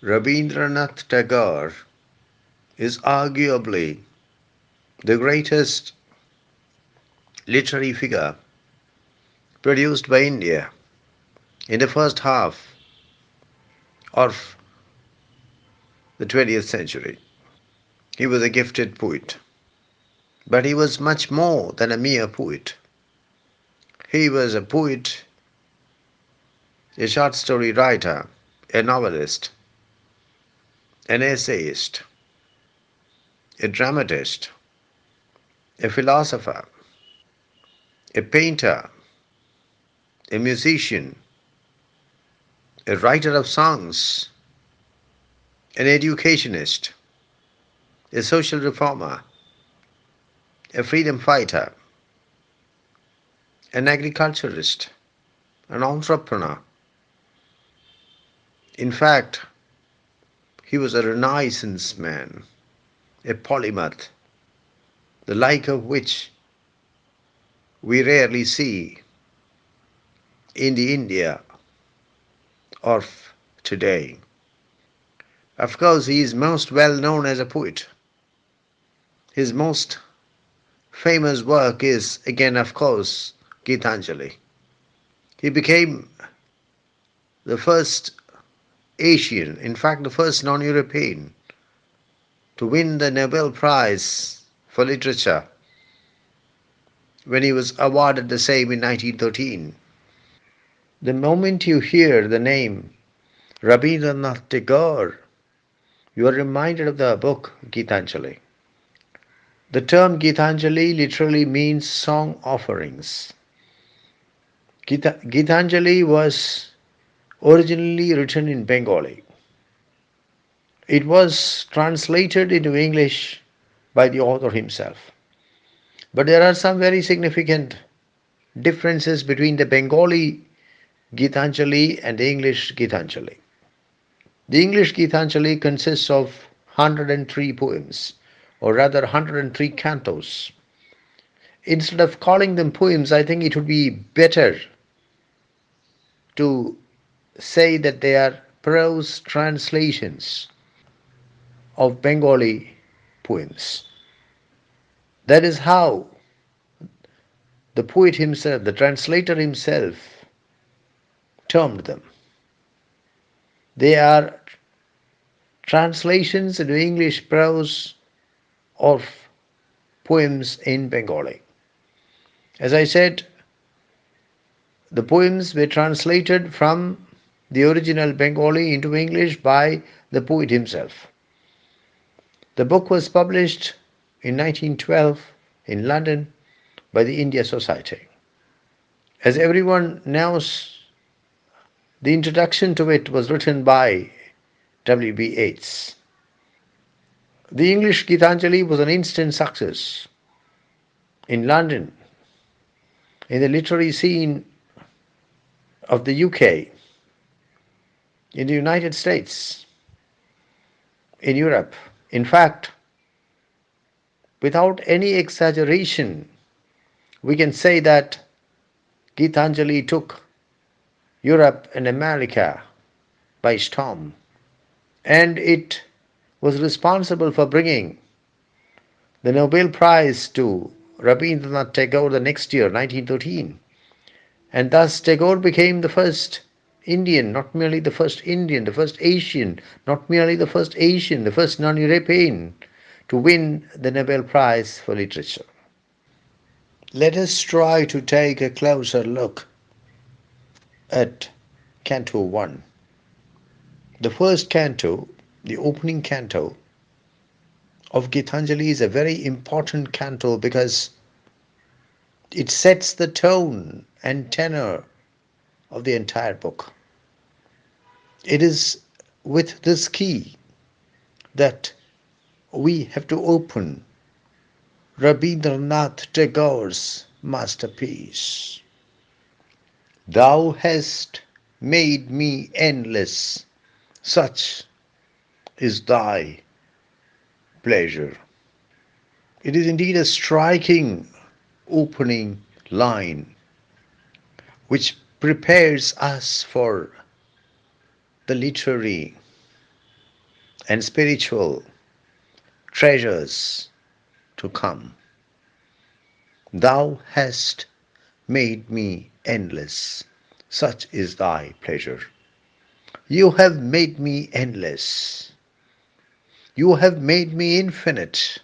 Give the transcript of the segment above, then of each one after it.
Rabindranath Tagore is arguably the greatest literary figure produced by India in the first half of the 20th century. He was a gifted poet, but he was much more than a mere poet. He was a poet, a short story writer, a novelist, an essayist, a dramatist, a philosopher, a painter, a musician, a writer of songs, an educationist, a social reformer, a freedom fighter, an agriculturist, an entrepreneur. In fact, he was a Renaissance man, a polymath, the like of which we rarely see in the India of today. Of course, he is most well known as a poet. His most famous work is, again, of course, Gitanjali. He became the first Asian, in fact, the first non European, to win the Nobel Prize for Literature when he was awarded the same in 1913. The moment you hear the name Rabindranath Tagore, you are reminded of the book Gitanjali. The term Gitanjali literally means song offerings. Gitanjali was originally written in Bengali. It was translated into English by the author himself. But there are some very significant differences between the Bengali Gitanjali and the English Gitanjali. The English Gitanjali consists of 103 poems, or rather 103 cantos. Instead of calling them poems, I think it would be better to say that they are prose translations of Bengali poems. That is how the poet himself, the translator himself, termed them. They are translations into English prose of poems in Bengali. As I said, the poems were translated from the original Bengali into English by the poet himself. The book was published in 1912 in London by the India Society. As everyone knows, the introduction to it was written by W.B. Yeats. The English Gitanjali was an instant success in London, in the literary scene of the UK, in the United States, in Europe. In fact, without any exaggeration, we can say that Gitanjali took Europe and America by storm, and it was responsible for bringing the Nobel Prize to Rabindranath Tagore the next year, 1913. And thus Tagore became the first Indian, not merely the first Indian, the first Asian, not merely the first Asian, the first non-European to win the Nobel Prize for Literature. Let us try to take a closer look at Canto 1. The first canto, the opening canto of Gitanjali, is a very important canto because it sets the tone and tenor of the entire book. It is with this key that we have to open Rabindranath Tagore's masterpiece. Thou hast made me endless, such is thy pleasure. It is indeed a striking opening line which prepares us for the literary and spiritual treasures to come. Thou hast made me endless, such is thy pleasure. You have made me endless. You have made me infinite.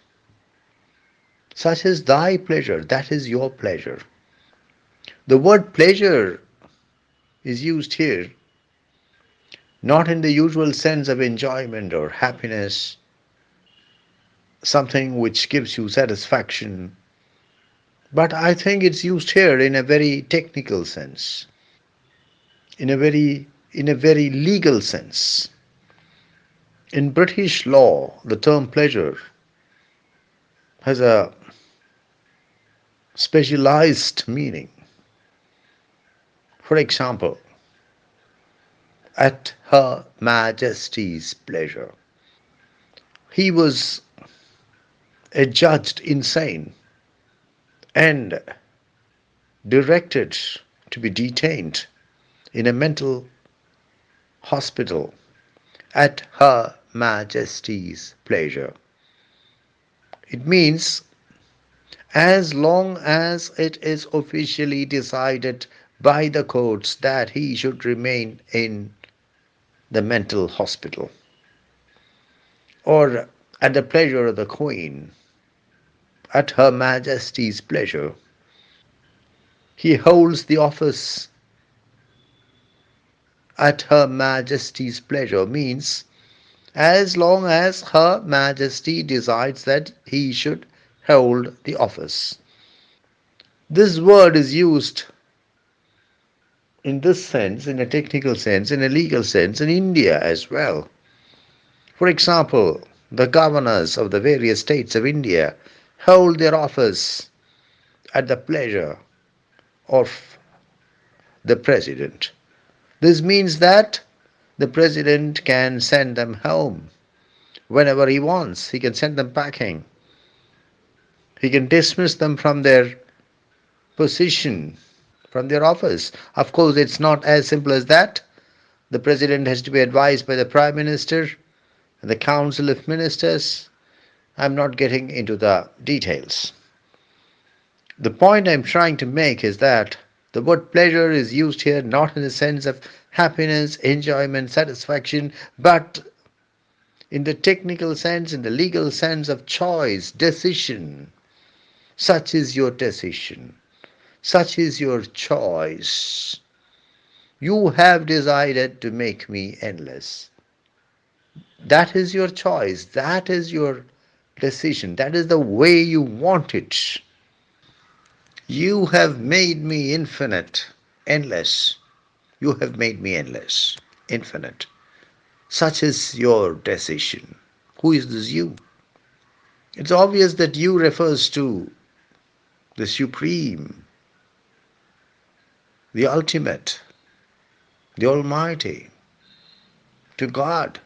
Such is thy pleasure, that is your pleasure. The word pleasure is used here not in the usual sense of enjoyment or happiness, something which gives you satisfaction, but I think it's used here in a very technical sense, in a very legal sense. In British law, the term pleasure has a specialized meaning. For example, at Her Majesty's pleasure. He was adjudged insane and directed to be detained in a mental hospital at Her Majesty's pleasure. It means as long as it is officially decided by the courts that he should remain in the mental hospital, or at the pleasure of the Queen, at Her Majesty's pleasure. He holds the office at Her Majesty's pleasure means as long as Her Majesty decides that he should hold the office. This word is used in this sense, in a technical sense, in a legal sense, in India as well. For example, the governors of the various states of India hold their office at the pleasure of the president. This means that the president can send them home whenever he wants. He can send them packing. He can dismiss them from their position, from their office. Of course, it's not as simple as that. The president has to be advised by the prime minister and the council of ministers. I'm not getting into the details. The point I'm trying to make is that the word pleasure is used here not in the sense of happiness, enjoyment, satisfaction, but in the technical sense, in the legal sense of choice, decision. Such is your decision. Such is your choice. You have decided to make me endless. That is your choice. That is your decision. That is the way you want it. You have made me infinite, endless. You have made me endless, infinite. Such is your decision. Who is this you? It's obvious that you refers to the Supreme, the Ultimate, the Almighty, to God.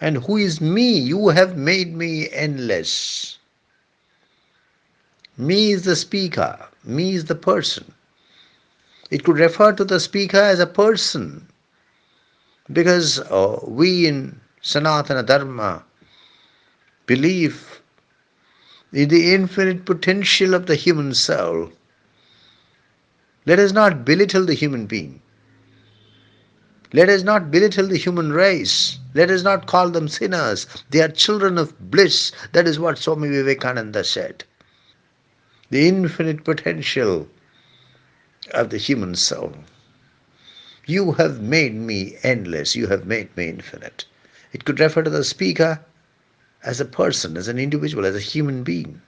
And who is me? You have made me endless. Me is the speaker. Me is the person. It could refer to the speaker as a person because we in Sanatana Dharma believe in the infinite potential of the human soul. Let us not belittle the human being. Let us not belittle the human race. Let us not call them sinners. They are children of bliss. That is what Swami Vivekananda said. The infinite potential of the human soul. You have made me endless. You have made me infinite. It could refer to the speaker as a person, as an individual, as a human being.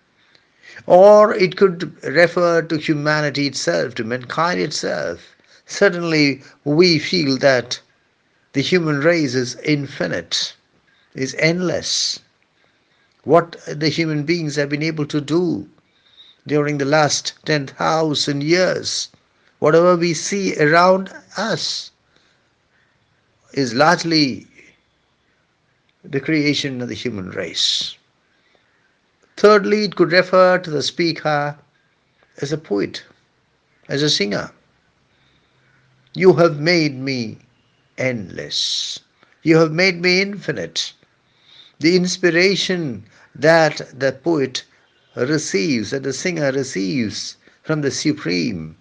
Or it could refer to humanity itself, to mankind itself. Certainly, we feel that the human race is infinite, is endless. What the human beings have been able to do during the last 10,000 years, whatever we see around us, is largely the creation of the human race. Thirdly, it could refer to the speaker as a poet, as a singer. You have made me endless. You have made me infinite. The inspiration that the poet receives, that the singer receives from the Supreme,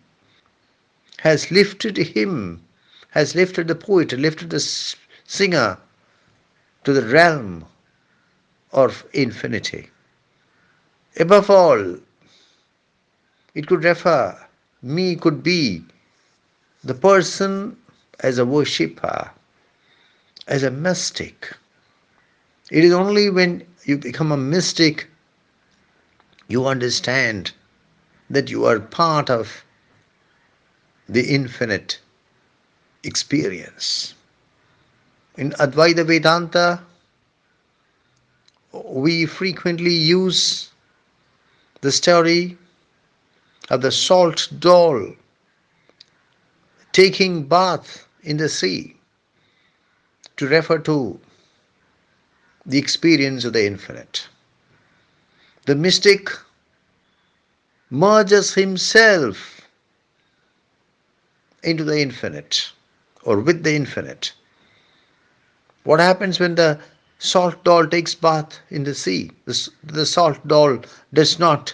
has lifted him, has lifted the poet, lifted the singer to the realm of infinity. Above all, it could refer, me could be the person as a worshipper, as a mystic. It is only when you become a mystic you understand that you are part of the infinite experience. In Advaita Vedanta, we frequently use the story of the salt doll taking bath in the sea to refer to the experience of the infinite. The mystic merges himself into the infinite or with the infinite. What happens when the salt doll takes bath in the sea? The salt doll does not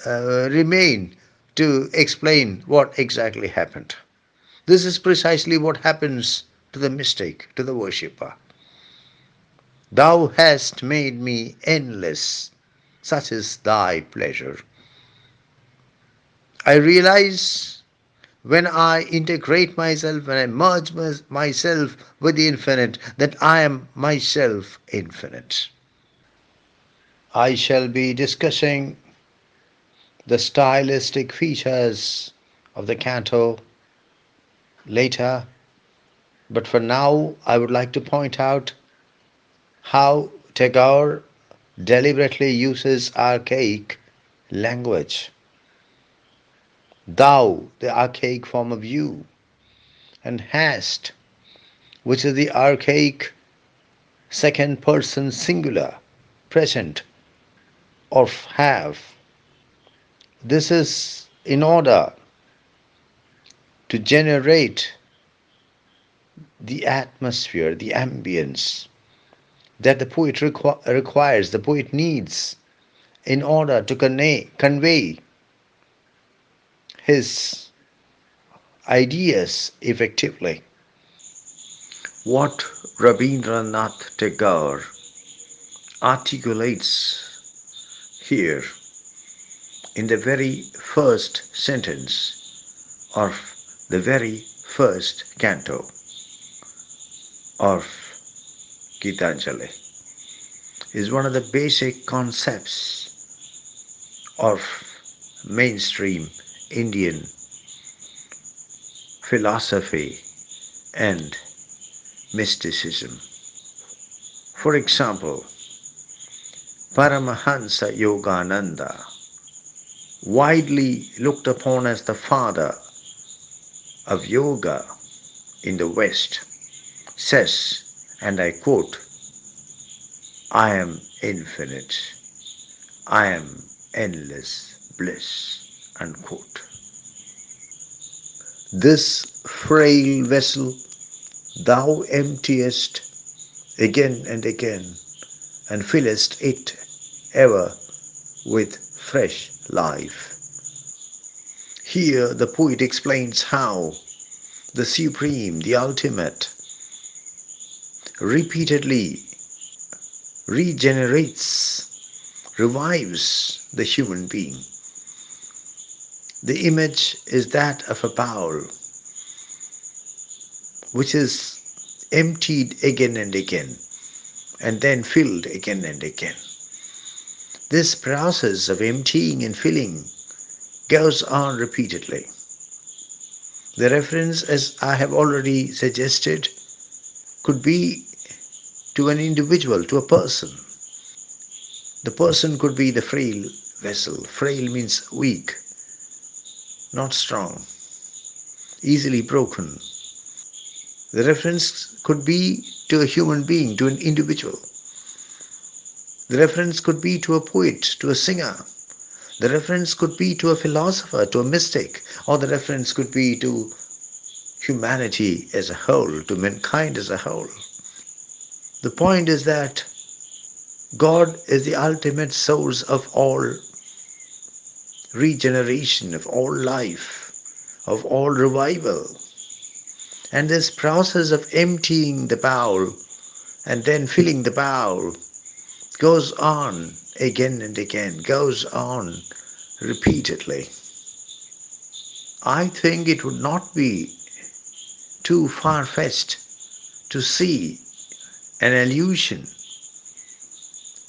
remain to explain what exactly happened. This is precisely what happens to the mystic, to the worshipper. Thou hast made me endless, such is thy pleasure. I realize when I integrate myself, when I merge myself with the infinite, that I am myself infinite. I shall be discussing the stylistic features of the canto later, but for now I would like to point out how Tagore deliberately uses archaic language. Thou, the archaic form of you, and hast, which is the archaic second person singular, present, of have. This is in order to generate the atmosphere, the ambience that the poet requires, the poet needs in order to convey his ideas effectively. What Rabindranath Tagore articulates here in the very first sentence of the very first canto of Gitanjali is one of the basic concepts of mainstream Indian philosophy and mysticism. For example, Paramahansa Yogananda, widely looked upon as the father of yoga in the West, says, and I quote, I am infinite, I am endless bliss, unquote. This frail vessel thou emptiest again and again, and fillest it ever with fresh life. Here the poet explains how the Supreme, the Ultimate, repeatedly regenerates, revives the human being. The image is that of a bowl which is emptied again and again and then filled again and again. This process of emptying and filling goes on repeatedly. The reference, as I have already suggested, could be to an individual, to a person. The person could be the frail vessel. Frail means weak, not strong, easily broken. The reference could be to a human being, to an individual. The reference could be to a poet, to a singer. The reference could be to a philosopher, to a mystic, or the reference could be to humanity as a whole, to mankind as a whole. The point is that God is the ultimate source of all regeneration, of all life, of all revival. And this process of emptying the bowl and then filling the bowl goes on again and again, goes on repeatedly. I think it would not be too far-fetched to see an allusion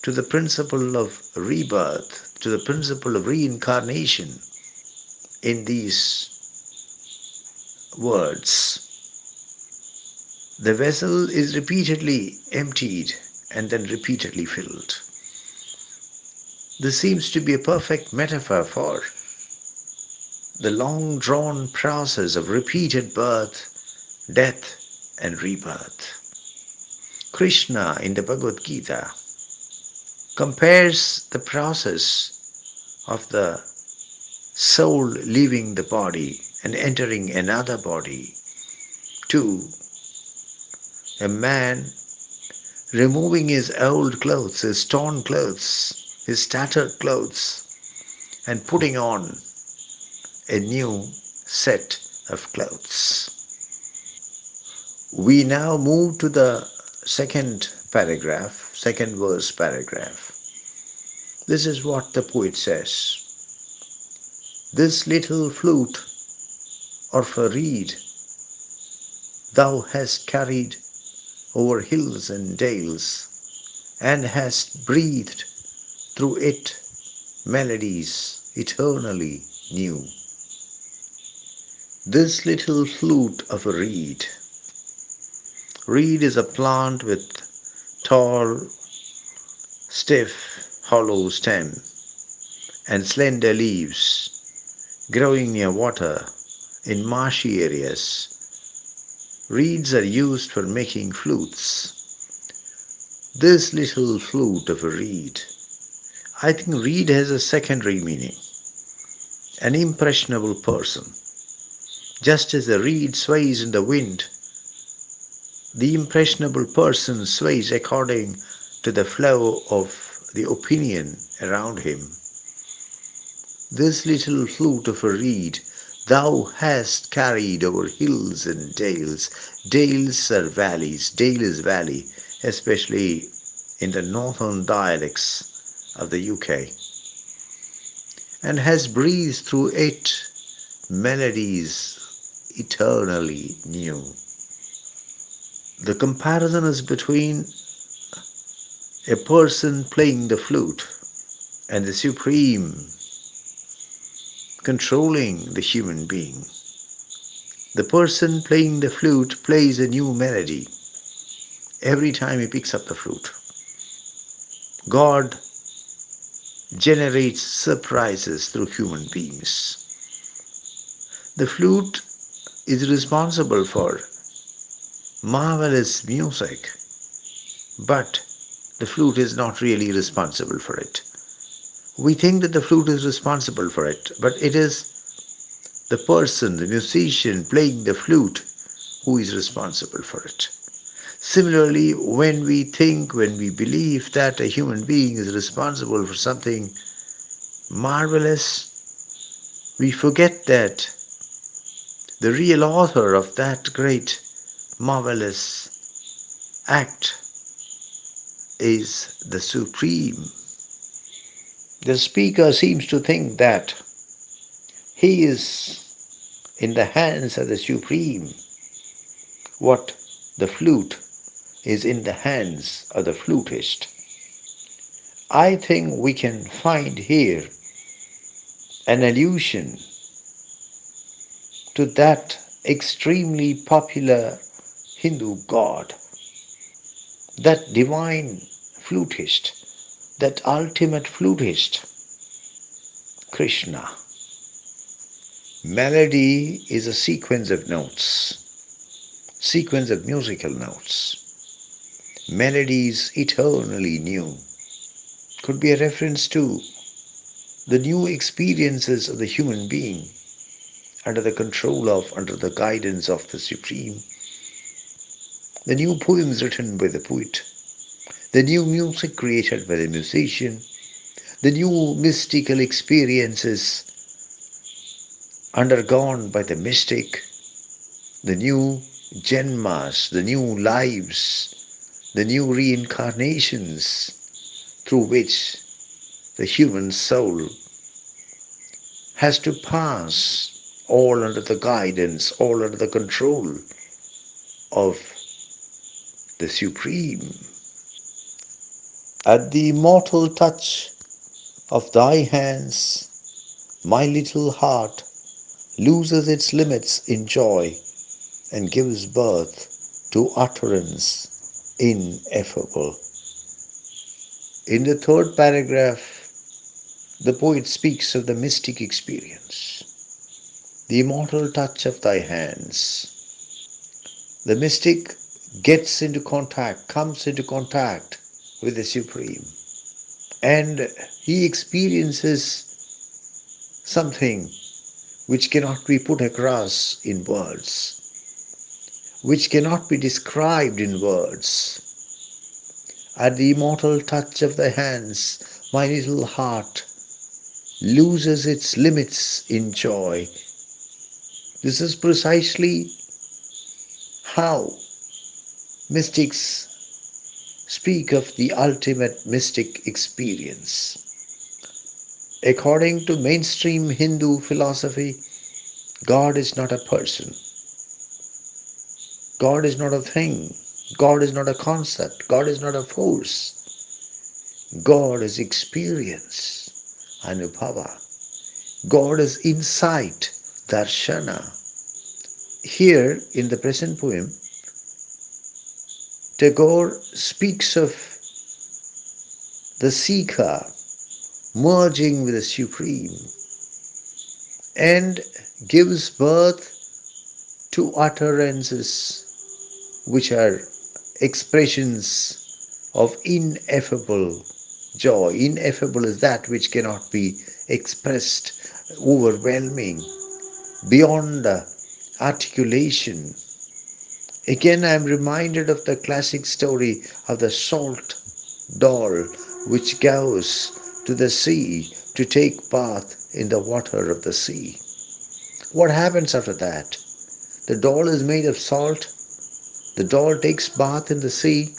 to the principle of rebirth, to the principle of reincarnation in these words. The vessel is repeatedly emptied and then repeatedly filled. This seems to be a perfect metaphor for the long drawn process of repeated birth, death, and rebirth. Krishna in the Bhagavad Gita compares the process of the soul leaving the body and entering another body to a man removing his old clothes, his torn clothes, his tattered clothes, and putting on a new set of clothes. We now move to the second paragraph, second verse paragraph. This is what the poet says. This little flute of a reed thou hast carried over hills and dales, and hast breathed through it melodies eternally new. This little flute of a reed. Reed is a plant with tall, stiff, hollow stem and slender leaves growing near water in marshy areas. Reeds are used for making flutes. This little flute of a reed. I think reed has a secondary meaning. An impressionable person. Just as the reed sways in the wind, the impressionable person sways according to the flow of the opinion around him. This little flute of a reed thou hast carried over hills and dales. Dales are valleys. Dale is valley, especially in the northern dialects of the UK. And has breathed through it melodies eternally new. The comparison is between a person playing the flute and the Supreme controlling the human being. The person playing the flute plays a new melody every time he picks up the flute. God generates surprises through human beings. The flute is responsible for marvelous music, but the flute is not really responsible for it. We think that the flute is responsible for it, but it is the person, the musician playing the flute who is responsible for it. Similarly, when we think, when we believe that a human being is responsible for something marvelous, we forget that the real author of that great, marvelous act is the Supreme. The speaker seems to think that he is in the hands of the Supreme, what the flute is in the hands of the flutist. I think we can find here an allusion to that extremely popular Hindu god, that divine flutist, that ultimate flutist, Krishna. Melody is a sequence of notes, sequence of musical notes. Melodies eternally new. Could be a reference to the new experiences of the human being under the control of, under the guidance of the Supreme. The new poems written by the poet, the new music created by the musician, the new mystical experiences undergone by the mystic, the new Janmas, the new lives, the new reincarnations through which the human soul has to pass, all under the guidance, all under the control of the Supreme. At the immortal touch of thy hands, my little heart loses its limits in joy and gives birth to utterance ineffable. In the third paragraph, the poet speaks of the mystic experience, the immortal touch of thy hands. The mystic gets into contact, comes into contact with the Supreme, and he experiences something which cannot be put across in words, which cannot be described in words. At the immortal touch of thy hands, my little heart loses its limits in joy. This is precisely how mystics speak of the ultimate mystic experience. According to mainstream Hindu philosophy, God is not a person. God is not a thing. God is not a concept. God is not a force. God is experience, anubhava. God is insight, darshana. Here in the present poem, Tagore speaks of the seeker merging with the Supreme and gives birth to utterances which are expressions of ineffable joy. Ineffable is that which cannot be expressed, overwhelming, beyond articulation. Again, I am reminded of the classic story of the salt doll which goes to the sea to take bath in the water of the sea. What happens after that? The doll is made of salt. The doll takes bath in the sea,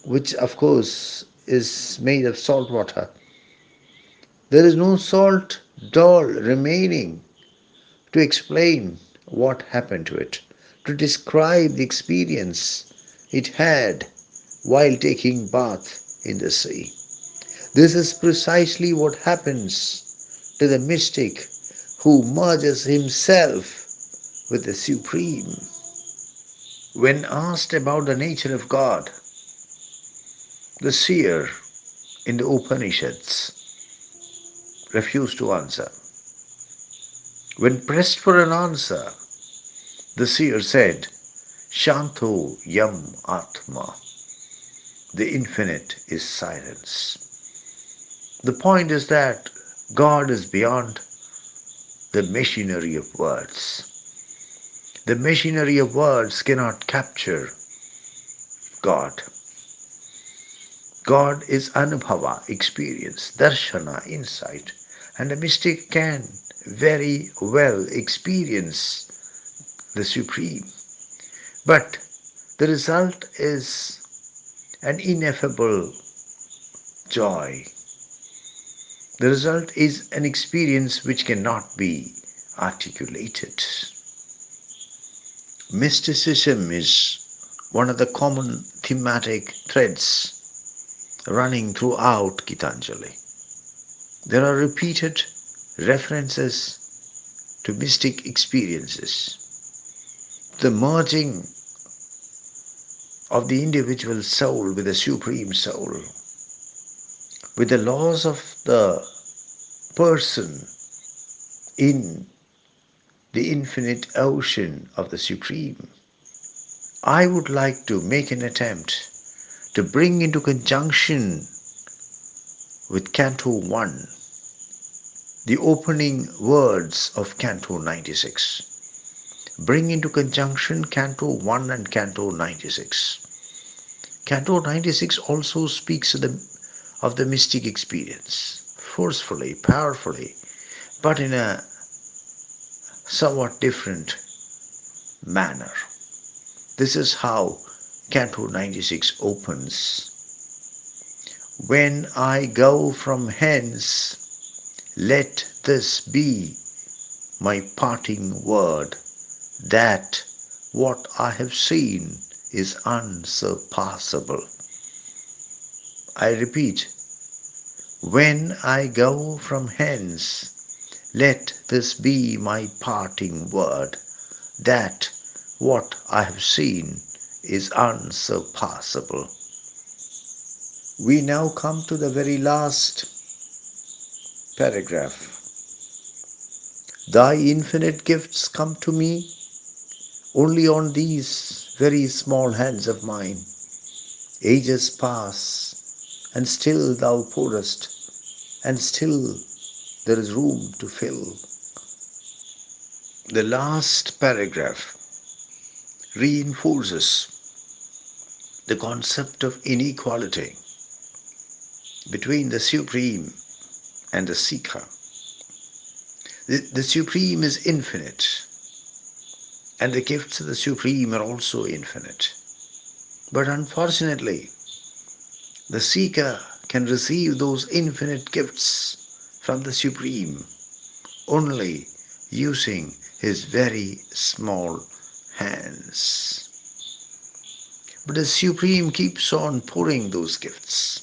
which of course is made of salt water. There is no salt doll remaining to explain what happened to it, to describe the experience it had while taking bath in the sea. This is precisely what happens to the mystic who merges himself with the Supreme. When asked about the nature of God, the seer in the Upanishads refused to answer. When pressed for an answer, the seer said, Shanto Yam Atma. The infinite is silence. The point is that God is beyond the machinery of words. The machinery of words cannot capture God. God is anubhava, experience, darshana, insight, and a mystic can very well experience the Supreme. But the result is an ineffable joy. The result is an experience which cannot be articulated. Mysticism is one of the common thematic threads running throughout Gitanjali. There are repeated references to mystic experiences, the merging of the individual soul with the Supreme Soul, with the laws of the person in the infinite ocean of the Supreme. I would like to make an attempt to bring into conjunction with Canto 1 the opening words of Canto 96. Bring into conjunction Canto 1 and Canto 96. Canto 96 also speaks of the mystic experience, forcefully, powerfully, but in a somewhat different manner. This is how Canto 96 opens. When I go from hence, let this be my parting word, that what I have seen is unsurpassable. I repeat, when I go from hence, let this be my parting word, that what I have seen is unsurpassable. We now come to the very last paragraph. Thy infinite gifts come to me only on these very small hands of mine. Ages pass, and still thou pourest, and still there is room to fill. The last paragraph reinforces the concept of inequality between the Supreme and the Seeker. The Supreme is infinite, and the gifts of the Supreme are also infinite. But unfortunately, the Seeker can receive those infinite gifts from the Supreme only using his very small hands. But the Supreme keeps on pouring those gifts.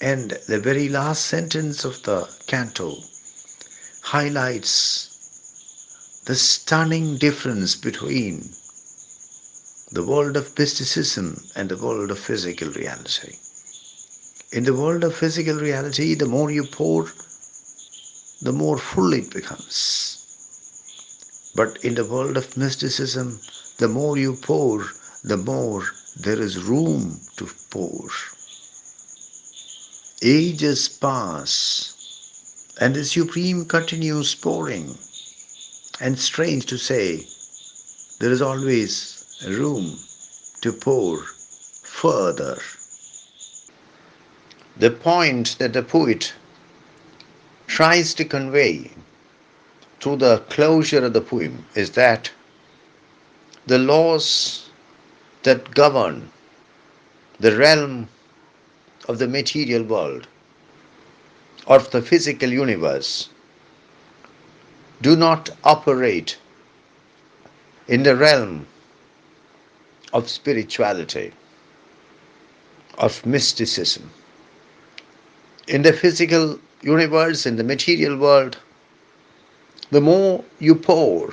And the very last sentence of the canto highlights the stunning difference between the world of mysticism and the world of physical reality. In the world of physical reality, the more you pour, the more full it becomes. But in the world of mysticism, the more you pour, the more there is room to pour. Ages pass, and the Supreme continues pouring. And strange to say, there is always room to pour further. The point that the poet tries to convey through the closure of the poem is that the laws that govern the realm of the material world, of the physical universe, do not operate in the realm of spirituality, of mysticism. In the physical universe, in the material world, the more you pour,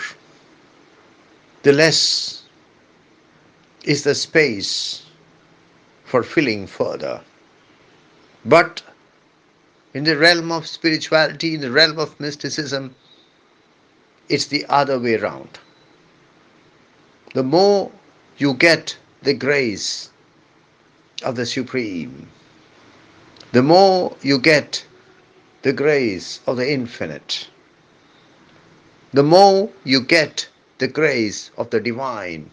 the less is the space for filling further. But in the realm of spirituality, in the realm of mysticism, it's the other way around. The more you get the grace of the Supreme, the more you get the grace of the infinite, the more you get the grace of the divine,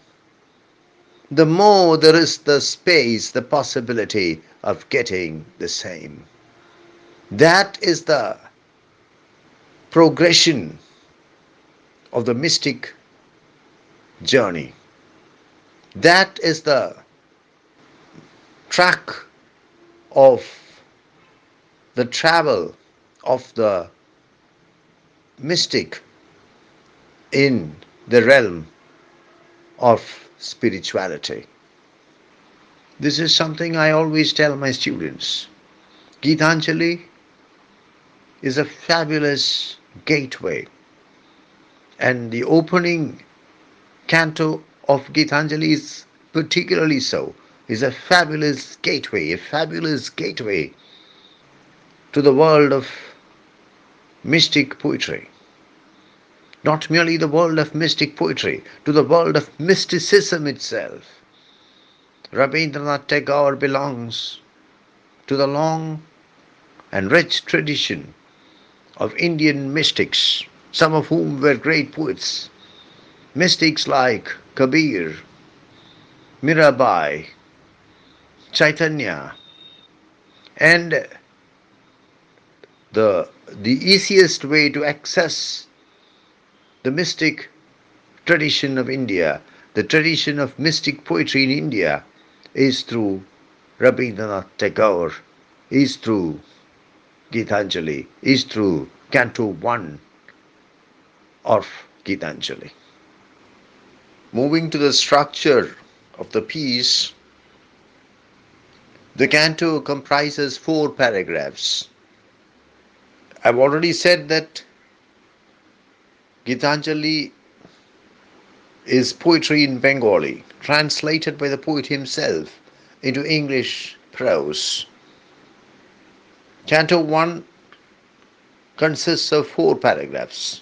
the more there is the space, the possibility of getting the same. That is the progression of the mystic journey. That is the track of the travel of the mystic in the realm of spirituality. This is something I always tell my students. Gitanjali is a fabulous gateway, and the opening canto of Gitanjali is particularly so, is a fabulous gateway to the world of mystic poetry. Not merely the world of mystic poetry, to the world of mysticism itself. Rabindranath Tagore belongs to the long and rich tradition of Indian mystics, some of whom were great poets. Mystics like Kabir, Mirabai, Chaitanya, and the easiest way to access the mystic tradition of India, the tradition of mystic poetry in India, is through Rabindranath Tagore, is through Gitanjali, is through Canto 1 of Gitanjali. Moving to the structure of the piece, the canto comprises 4 paragraphs. I've already said that Gitanjali is poetry in Bengali, translated by the poet himself into English prose. Canto 1 consists of 4 paragraphs.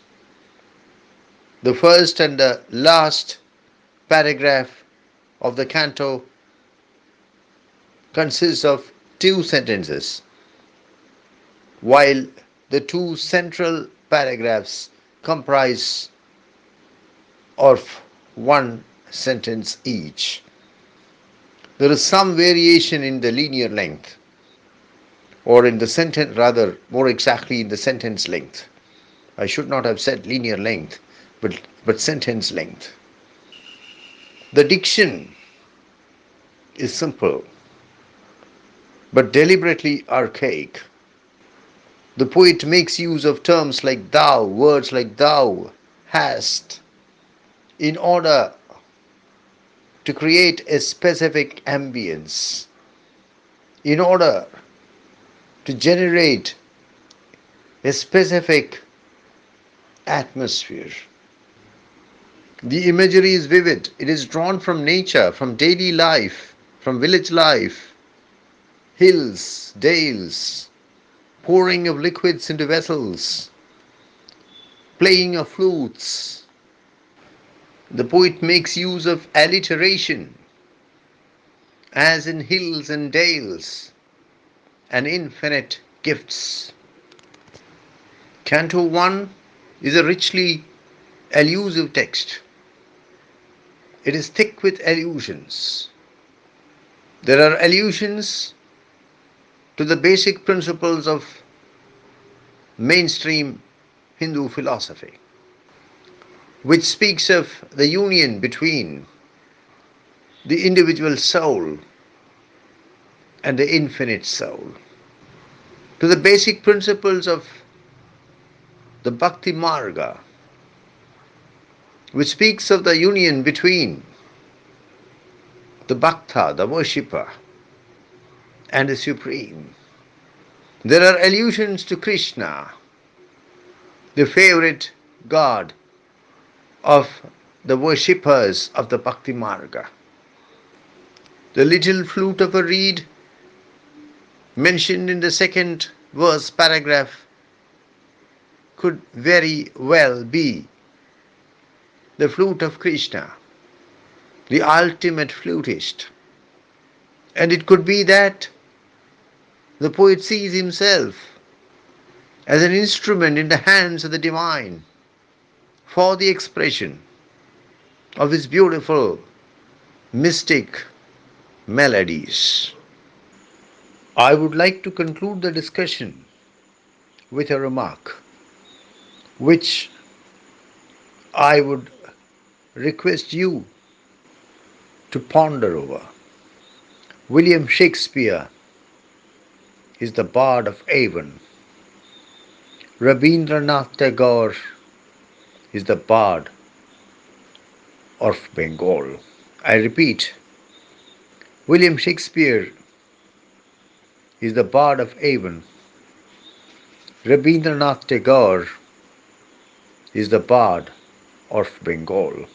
The first and the last paragraph of the canto consists of 2 sentences, while the 2 central paragraphs comprise of 1 sentence each. There is some variation in the linear length, or in the sentence, rather more exactly in the sentence length. I should not have said linear length, but sentence length. The diction is simple, but deliberately archaic. The poet makes use of terms like thou, words like thou, hast, in order to create a specific ambience, in order to generate a specific atmosphere. The imagery is vivid. It is drawn from nature, from daily life, from village life, hills, dales, pouring of liquids into vessels, playing of flutes. The poet makes use of alliteration, as in hills and dales, and infinite gifts. Canto 1 is a richly allusive text. It is thick with allusions. There are allusions to the basic principles of mainstream Hindu philosophy, which speaks of the union between the individual soul and the infinite soul, to the basic principles of the Bhakti Marga, which speaks of the union between the Bhakta, the worshipper, and the Supreme. There are allusions to Krishna, the favorite god of the worshippers of the Bhakti Marga. The little flute of a reed mentioned in the second verse paragraph could very well be the flute of Krishna, the ultimate flutist. And it could be that the poet sees himself as an instrument in the hands of the divine for the expression of his beautiful mystic melodies. I would like to conclude the discussion with a remark which I would request you to ponder over. William Shakespeare is the bard of Avon. Rabindranath Tagore is the bard of Bengal. I repeat, William Shakespeare is the bard of Avon. Rabindranath Tagore is the bard of Bengal.